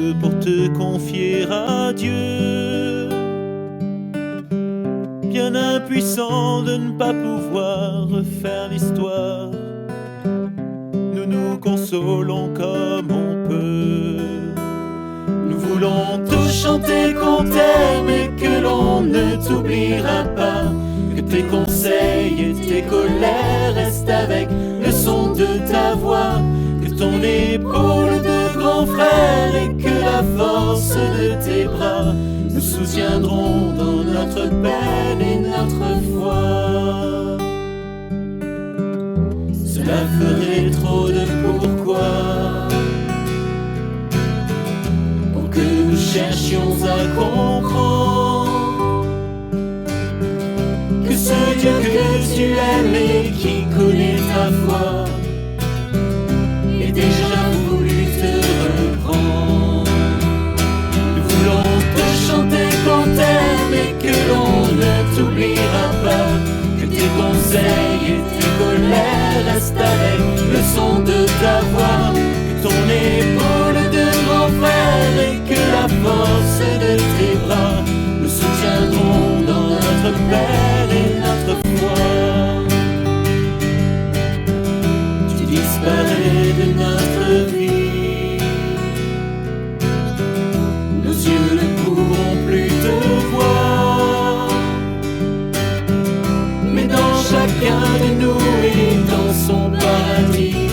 peu pour te confier à Dieu. Bien impuissant de ne pas pouvoir refaire l'histoire, nous nous consolons comme on peut. Nous voulons te chanter qu'on t'aime et que l'on ne t'oubliera pas, que tes conseils et tes colères restent avec le son de ta voix, que ton épaule de grand frère et que la force de tes bras nous soutiendront dans notre peine et notre foi. Cela ferait trop de pourquoi pour que nous cherchions à comprendre que ce Dieu que tu aimes et qui connaît ta foi est déjà voulu te reprendre. Nous voulons te chanter qu'on t'aime et que l'on ne t'oubliera pas, que tes conseils et tes colères restent avec le son de ta voix, que ton épaule de grand frère et que la force de tes bras nous soutiendront dans notre peine et notre foi. Tu disparais de notre vie, nos yeux ne pourront plus te voir, mais dans chacun de nous et dans son paradis,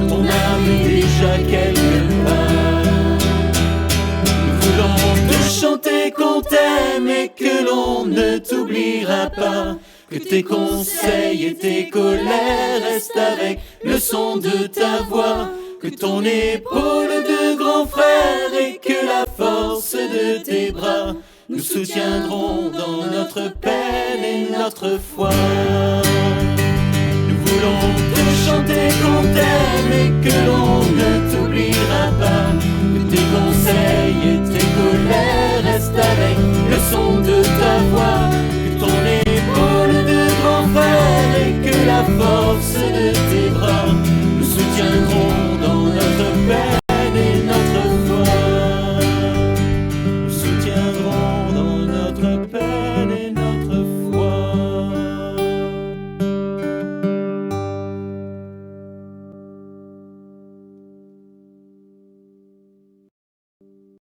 ton âme est déjà quelque part. Nous voulons te chanter qu'on t'aime et que l'on ne t'oubliera pas, que tes conseils et tes colères restent avec le son de ta voix, que ton épaule de grand frère et que la force de tes bras nous soutiendront dans notre peine et notre foi. Nous voulons te chanter